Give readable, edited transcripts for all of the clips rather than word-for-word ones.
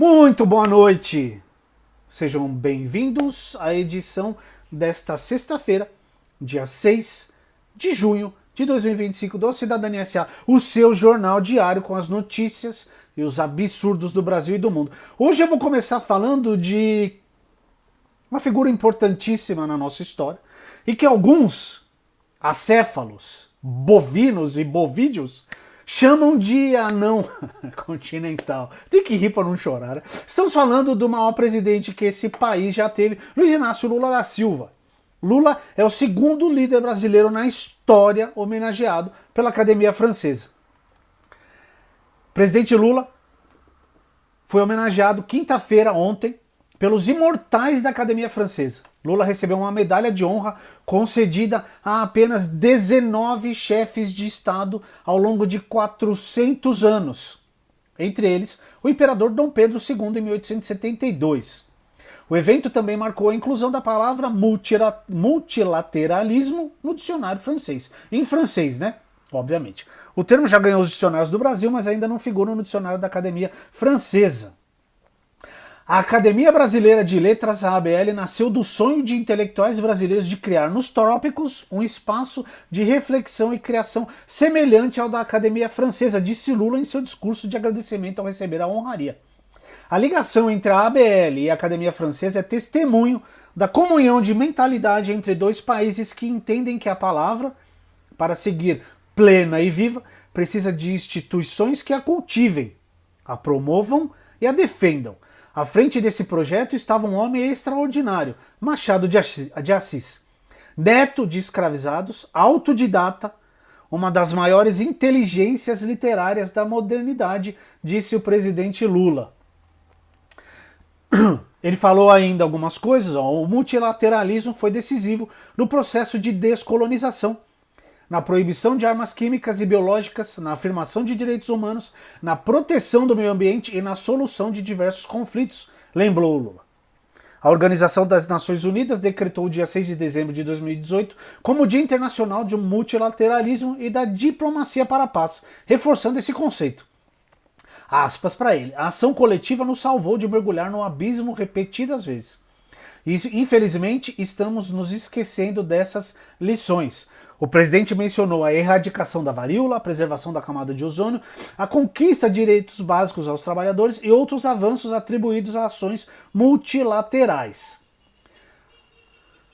Muito boa noite! Sejam bem-vindos à edição desta sexta-feira, dia 6 de junho de 2025 do Cidadania S.A., o seu jornal diário com as notícias e os absurdos do Brasil e do mundo. Hoje eu vou começar falando de uma figura importantíssima na nossa história e que alguns acéfalos, bovinos e bovídeos chamam de anão continental. Tem que rir para não chorar, né? Estamos falando do maior presidente que esse país já teve, Luiz Inácio Lula da Silva. Lula é o segundo líder brasileiro na história homenageado pela Academia Francesa. Presidente Lula foi homenageado quinta-feira, ontem, pelos imortais da Academia Francesa. Lula recebeu uma medalha de honra concedida a apenas 19 chefes de Estado ao longo de 400 anos. Entre eles, o imperador Dom Pedro II em 1872. O evento também marcou a inclusão da palavra multilateralismo no dicionário francês. Em francês, né? Obviamente. O termo já ganhou os dicionários do Brasil, mas ainda não figura no dicionário da Academia Francesa. A Academia Brasileira de Letras, a ABL, nasceu do sonho de intelectuais brasileiros de criar nos trópicos um espaço de reflexão e criação semelhante ao da Academia Francesa, disse Lula em seu discurso de agradecimento ao receber a honraria. A ligação entre a ABL e a Academia Francesa é testemunho da comunhão de mentalidade entre dois países que entendem que a palavra, para seguir plena e viva, precisa de instituições que a cultivem, a promovam e a defendam. À frente desse projeto estava um homem extraordinário, Machado de Assis. Neto de escravizados, autodidata, uma das maiores inteligências literárias da modernidade, disse o presidente Lula. Ele falou ainda algumas coisas. O multilateralismo foi decisivo no processo de descolonização, na proibição de armas químicas e biológicas, na afirmação de direitos humanos, na proteção do meio ambiente e na solução de diversos conflitos, lembrou Lula. A Organização das Nações Unidas decretou o dia 6 de dezembro de 2018 como o Dia Internacional de Multilateralismo e da Diplomacia para a Paz, reforçando esse conceito. Aspas para ele: a ação coletiva nos salvou de mergulhar no abismo repetidas vezes. E, infelizmente, estamos nos esquecendo dessas lições. O presidente mencionou a erradicação da varíola, a preservação da camada de ozônio, a conquista de direitos básicos aos trabalhadores e outros avanços atribuídos a ações multilaterais.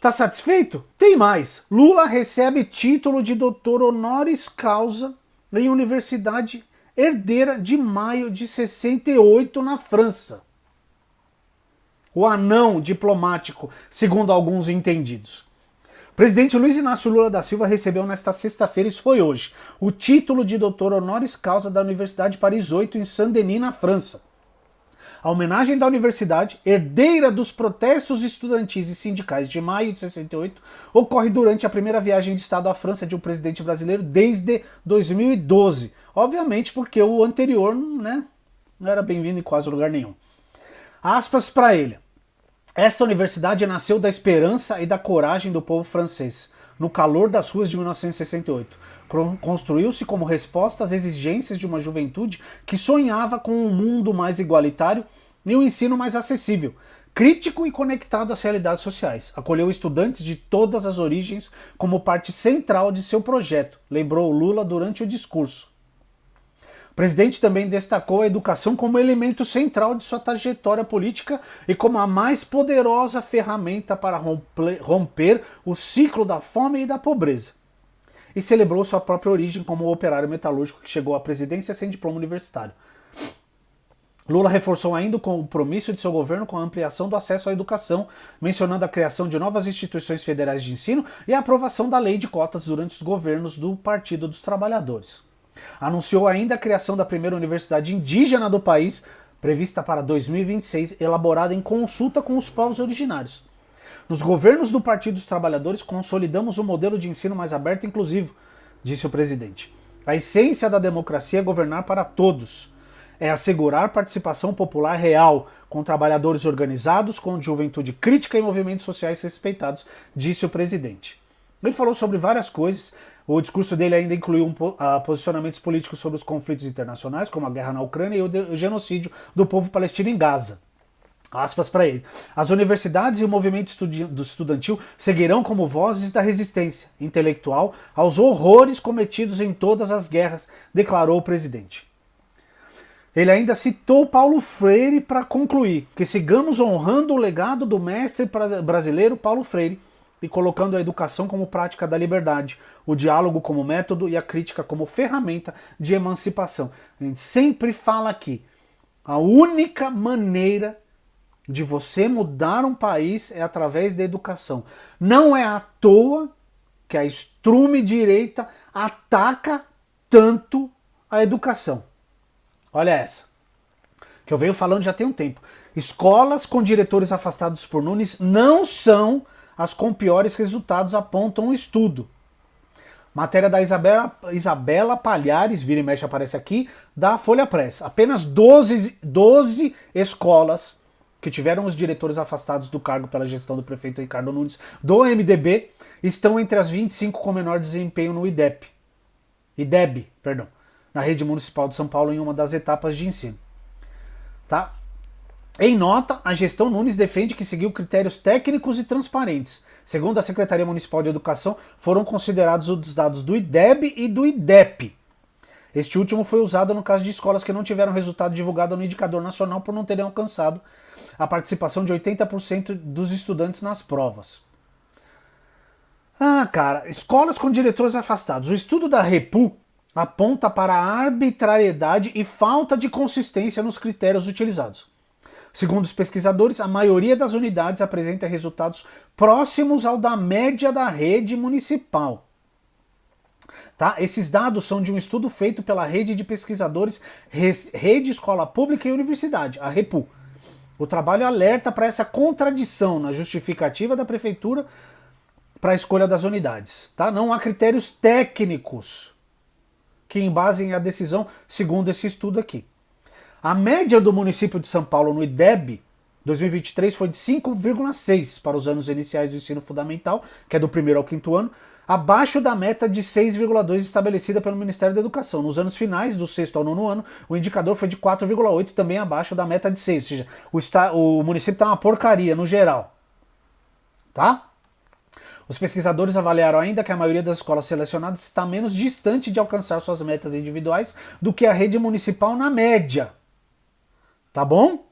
Tá satisfeito? Tem mais. Lula recebe título de doutor honoris causa em Universidade Herdeira de Maio de 68 na França. O anão diplomático, segundo alguns entendidos. O presidente Luiz Inácio Lula da Silva recebeu nesta sexta-feira, isso foi hoje, o título de doutor honoris causa da Universidade Paris 8 em Saint-Denis, na França. A homenagem da universidade, herdeira dos protestos estudantis e sindicais de maio de 68, ocorre durante a primeira viagem de Estado à França de um presidente brasileiro desde 2012. Obviamente porque o anterior, né, não era bem-vindo em quase lugar nenhum. Aspas para ele. Esta universidade nasceu da esperança e da coragem do povo francês, no calor das ruas de 1968. Construiu-se como resposta às exigências de uma juventude que sonhava com um mundo mais igualitário e um ensino mais acessível, crítico e conectado às realidades sociais. Acolheu estudantes de todas as origens como parte central de seu projeto, lembrou Lula durante o discurso. O presidente também destacou a educação como elemento central de sua trajetória política e como a mais poderosa ferramenta para romper o ciclo da fome e da pobreza. E celebrou sua própria origem como operário metalúrgico que chegou à presidência sem diploma universitário. Lula reforçou ainda o compromisso de seu governo com a ampliação do acesso à educação, mencionando a criação de novas instituições federais de ensino e a aprovação da lei de cotas durante os governos do Partido dos Trabalhadores. Anunciou ainda a criação da primeira universidade indígena do país, prevista para 2026, elaborada em consulta com os povos originários. Nos governos do Partido dos Trabalhadores, consolidamos um modelo de ensino mais aberto e inclusivo, disse o presidente. A essência da democracia é governar para todos. É assegurar participação popular real, com trabalhadores organizados, com juventude crítica e movimentos sociais respeitados, disse o presidente. Ele falou sobre várias coisas. O discurso dele ainda incluiu posicionamentos políticos sobre os conflitos internacionais, como a guerra na Ucrânia e o genocídio do povo palestino em Gaza. Aspas para ele. As universidades e o movimento estudantil seguirão como vozes da resistência intelectual aos horrores cometidos em todas as guerras, declarou o presidente. Ele ainda citou Paulo Freire para concluir que sigamos honrando o legado do mestre brasileiro Paulo Freire e colocando a educação como prática da liberdade, o diálogo como método e a crítica como ferramenta de emancipação. A gente sempre fala aqui, a única maneira de você mudar um país é através da educação. Não é à toa que a extrema-direita ataca tanto a educação. Olha essa, que eu venho falando já tem um tempo. Escolas com diretores afastados por Nunes não são as com piores resultados, apontam um estudo. Matéria da Isabela Palhares, vira e mexe aparece aqui, da Folha Press. Apenas 12 escolas que tiveram os diretores afastados do cargo pela gestão do prefeito Ricardo Nunes do MDB estão entre as 25 com menor desempenho no IDEB, na rede municipal de São Paulo em uma das etapas de ensino. Tá? Em nota, a gestão Nunes defende que seguiu critérios técnicos e transparentes. Segundo a Secretaria Municipal de Educação, foram considerados os dados do IDEB e do IDEP. Este último foi usado no caso de escolas que não tiveram resultado divulgado no indicador nacional por não terem alcançado a participação de 80% dos estudantes nas provas. Cara, escolas com diretores afastados. O estudo da Repu aponta para a arbitrariedade e falta de consistência nos critérios utilizados. Segundo os pesquisadores, a maioria das unidades apresenta resultados próximos ao da média da rede municipal. Tá? Esses dados são de um estudo feito pela rede de pesquisadores Rede Escola Pública e Universidade, a Repu. O trabalho alerta para essa contradição na justificativa da prefeitura para a escolha das unidades. Tá? Não há critérios técnicos que embasem a decisão, segundo esse estudo aqui. A média do município de São Paulo no IDEB 2023 foi de 5,6 para os anos iniciais do ensino fundamental, que é do primeiro ao quinto ano, abaixo da meta de 6,2 estabelecida pelo Ministério da Educação. Nos anos finais, do sexto ao nono ano, o indicador foi de 4,8, também abaixo da meta de 6. Ou seja, o município está uma porcaria no geral. Tá? Os pesquisadores avaliaram ainda que a maioria das escolas selecionadas está menos distante de alcançar suas metas individuais do que a rede municipal na média. Tá bom?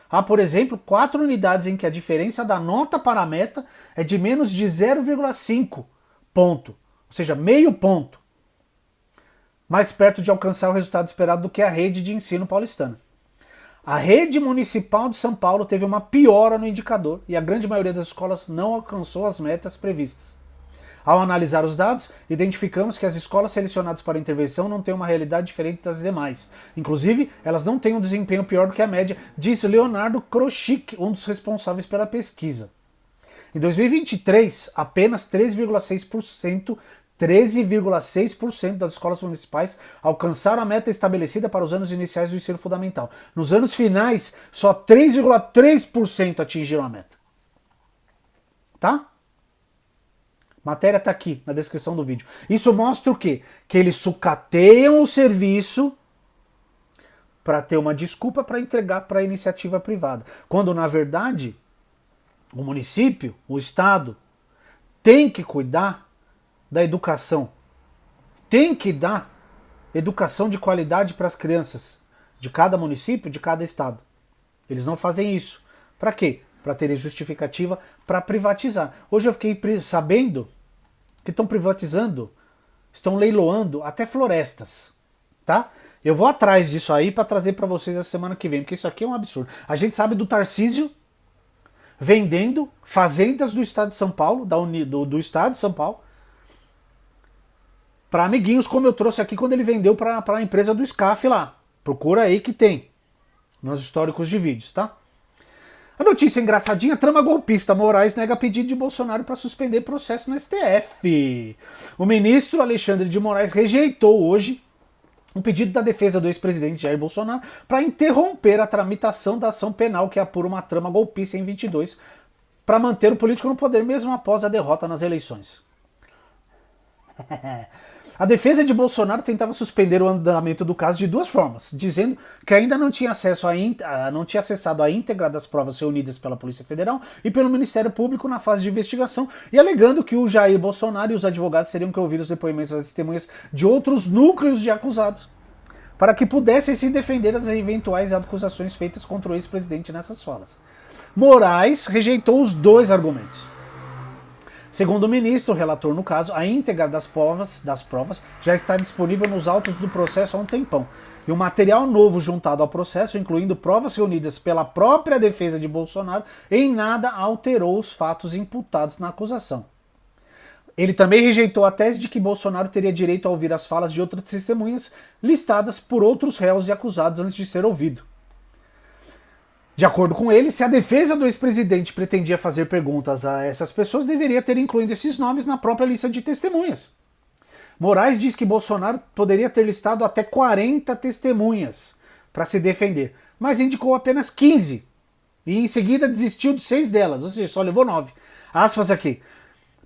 Há, por exemplo, 4 unidades em que a diferença da nota para a meta é de menos de 0,5 ponto, ou seja, meio ponto, mais perto de alcançar o resultado esperado do que a rede de ensino paulistana. A rede municipal de São Paulo teve uma piora no indicador e a grande maioria das escolas não alcançou as metas previstas. Ao analisar os dados, identificamos que as escolas selecionadas para intervenção não têm uma realidade diferente das demais. Inclusive, elas não têm um desempenho pior do que a média, diz Leonardo Kroschik, um dos responsáveis pela pesquisa. Em 2023, apenas 13,6% das escolas municipais alcançaram a meta estabelecida para os anos iniciais do ensino fundamental. Nos anos finais, só 3,3% atingiram a meta. Tá? Matéria está aqui na descrição do vídeo. Isso mostra o quê? Que eles sucateiam o serviço para ter uma desculpa para entregar para a iniciativa privada. Quando, na verdade, o município, o Estado, tem que cuidar da educação. Tem que dar educação de qualidade para as crianças de cada município, de cada estado. Eles não fazem isso. Para quê? Para terem justificativa para privatizar. Hoje eu fiquei sabendo que estão privatizando, estão leiloando até florestas, tá? Eu vou atrás disso aí para trazer para vocês a semana que vem, porque isso aqui é um absurdo. A gente sabe do Tarcísio vendendo fazendas do estado de São Paulo, do estado de São Paulo, para amiguinhos, como eu trouxe aqui quando ele vendeu para a empresa do SCAF lá. Procura aí que tem nos históricos de vídeos, tá? A notícia engraçadinha, trama golpista. Moraes nega pedido de Bolsonaro para suspender processo no STF. O ministro Alexandre de Moraes rejeitou hoje um pedido da defesa do ex-presidente Jair Bolsonaro para interromper a tramitação da ação penal que apura uma trama golpista em 22 para manter o político no poder mesmo após a derrota nas eleições. A defesa de Bolsonaro tentava suspender o andamento do caso de duas formas, dizendo que ainda não tinha acessado a íntegra das provas reunidas pela Polícia Federal e pelo Ministério Público na fase de investigação, e alegando que o Jair Bolsonaro e os advogados teriam que ouvir os depoimentos das testemunhas de outros núcleos de acusados, para que pudessem se defender das eventuais acusações feitas contra o ex-presidente nessas falas. Moraes rejeitou os dois argumentos. Segundo o ministro, o relator no caso, a íntegra das provas já está disponível nos autos do processo há um tempão. E o material novo juntado ao processo, incluindo provas reunidas pela própria defesa de Bolsonaro, em nada alterou os fatos imputados na acusação. Ele também rejeitou a tese de que Bolsonaro teria direito a ouvir as falas de outras testemunhas listadas por outros réus e acusados antes de ser ouvido. De acordo com ele, se a defesa do ex-presidente pretendia fazer perguntas a essas pessoas, deveria ter incluído esses nomes na própria lista de testemunhas. Moraes diz que Bolsonaro poderia ter listado até 40 testemunhas para se defender, mas indicou apenas 15 e em seguida desistiu de 6 delas, ou seja, só levou 9. Aspas aqui,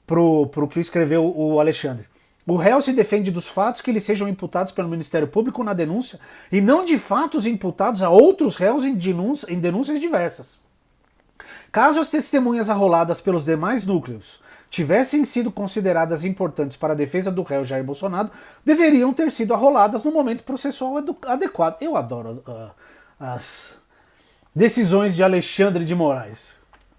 pro que escreveu o Alexandre. O réu se defende dos fatos que lhe sejam imputados pelo Ministério Público na denúncia e não de fatos imputados a outros réus em denúncias diversas. Caso as testemunhas arroladas pelos demais núcleos tivessem sido consideradas importantes para a defesa do réu Jair Bolsonaro, deveriam ter sido arroladas no momento processual adequado. Eu adoro as decisões de Alexandre de Moraes.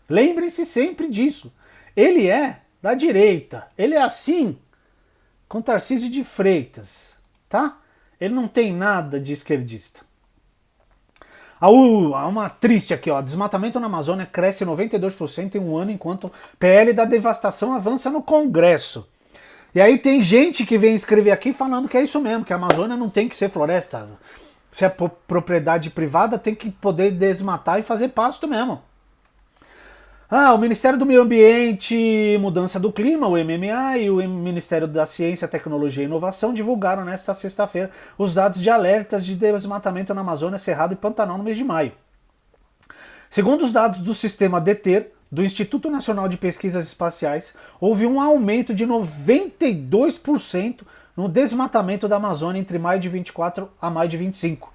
Lembrem-se sempre disso. Ele é da direita. Ele é assim com Tarcísio de Freitas, tá? Ele não tem nada de esquerdista. Há uma triste aqui, ó. Desmatamento na Amazônia cresce 92% em um ano, enquanto PL da devastação avança no Congresso. E aí tem gente que vem escrever aqui falando que é isso mesmo, que a Amazônia não tem que ser floresta. Se é propriedade privada, tem que poder desmatar e fazer pasto mesmo. O Ministério do Meio Ambiente e Mudança do Clima, o MMA, e o Ministério da Ciência, Tecnologia e Inovação divulgaram nesta sexta-feira os dados de alertas de desmatamento na Amazônia, Cerrado e Pantanal no mês de maio. Segundo os dados do sistema DETER, do Instituto Nacional de Pesquisas Espaciais, houve um aumento de 92% no desmatamento da Amazônia entre maio de 24 a maio de 25.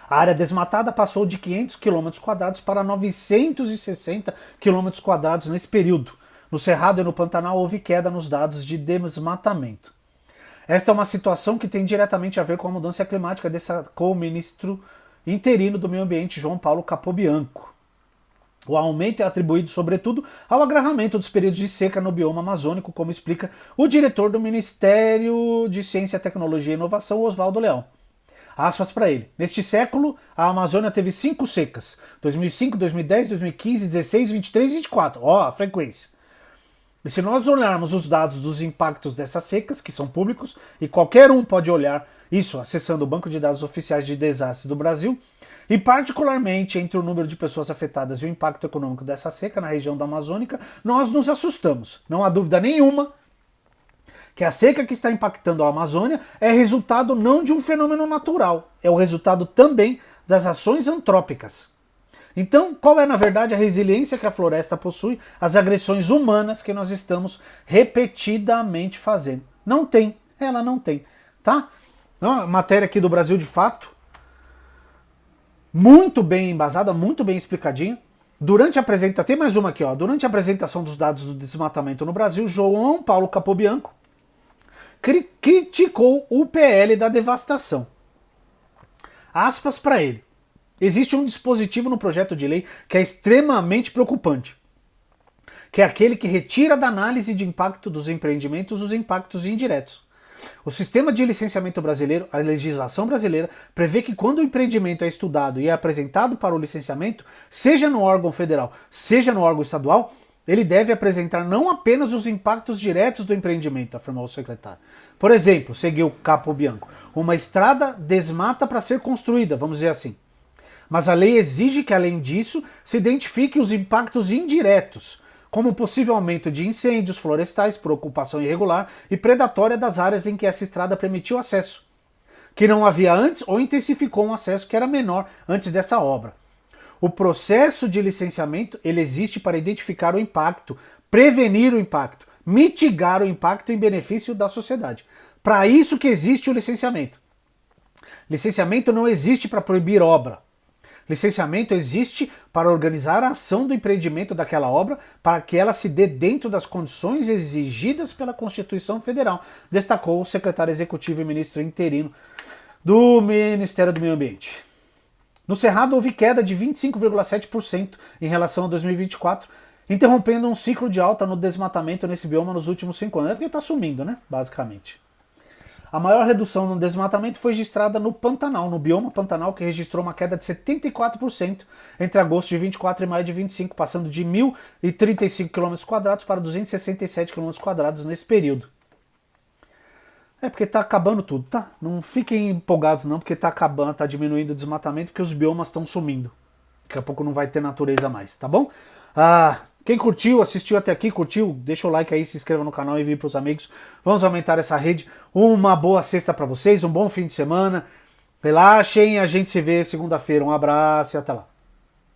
A área desmatada passou de 500 km² para 960 km² nesse período. No Cerrado e no Pantanal houve queda nos dados de desmatamento. Esta é uma situação que tem diretamente a ver com a mudança climática, destacou o ministro interino do Meio Ambiente, João Paulo Capobianco. O aumento é atribuído, sobretudo, ao agravamento dos períodos de seca no bioma amazônico, como explica o diretor do Ministério de Ciência, Tecnologia e Inovação, Oswaldo Leão. Aspas para ele. Neste século, a Amazônia teve 5 secas. 2005, 2010, 2015, 16, 23 e 24. Ó, a frequência. E se nós olharmos os dados dos impactos dessas secas, que são públicos, e qualquer um pode olhar isso acessando o Banco de Dados Oficiais de Desastres do Brasil, e particularmente entre o número de pessoas afetadas e o impacto econômico dessa seca na região da Amazônica, nós nos assustamos. Não há dúvida nenhuma que a seca que está impactando a Amazônia é resultado não de um fenômeno natural, é o resultado também das ações antrópicas. Então, qual é na verdade a resiliência que a floresta possui às agressões humanas que nós estamos repetidamente fazendo? Não tem, ela não tem, tá? Então, matéria aqui do Brasil de Fato, muito bem embasada, muito bem explicadinha. Durante a apresentação, tem mais uma aqui, ó. Durante a apresentação dos dados do desmatamento no Brasil, João Paulo Capobianco criticou o PL da devastação. Aspas para ele. Existe um dispositivo no projeto de lei que é extremamente preocupante, que é aquele que retira da análise de impacto dos empreendimentos os impactos indiretos. O sistema de licenciamento brasileiro, a legislação brasileira, prevê que quando o empreendimento é estudado e é apresentado para o licenciamento, seja no órgão federal, seja no órgão estadual, ele deve apresentar não apenas os impactos diretos do empreendimento, afirmou o secretário. Por exemplo, seguiu Capobianco, uma estrada desmata para ser construída, vamos dizer assim. Mas a lei exige que, além disso, se identifique os impactos indiretos, como o possível aumento de incêndios florestais por ocupação irregular e predatória das áreas em que essa estrada permitiu acesso, que não havia antes ou intensificou um acesso que era menor antes dessa obra. O processo de licenciamento ele existe para identificar o impacto, prevenir o impacto, mitigar o impacto em benefício da sociedade. Para isso que existe o licenciamento. Licenciamento não existe para proibir obra. Licenciamento existe para organizar a ação do empreendimento daquela obra para que ela se dê dentro das condições exigidas pela Constituição Federal, destacou o secretário executivo e ministro interino do Ministério do Meio Ambiente. No Cerrado houve queda de 25,7% em relação a 2024, interrompendo um ciclo de alta no desmatamento nesse bioma nos últimos 5 anos. É porque está sumindo, né? Basicamente. A maior redução no desmatamento foi registrada no Pantanal, no bioma Pantanal, que registrou uma queda de 74% entre agosto de 24 e maio de 25, passando de 1.035 km² para 267 km² nesse período. É porque tá acabando tudo, tá? Não fiquem empolgados não, porque tá acabando, tá diminuindo o desmatamento, porque os biomas estão sumindo. Daqui a pouco não vai ter natureza mais, tá bom? Quem curtiu, assistiu até aqui, curtiu, deixa o like aí, se inscreva no canal e envie pros amigos. Vamos aumentar essa rede. Uma boa sexta para vocês, um bom fim de semana. Relaxem, a gente se vê segunda-feira. Um abraço e até lá.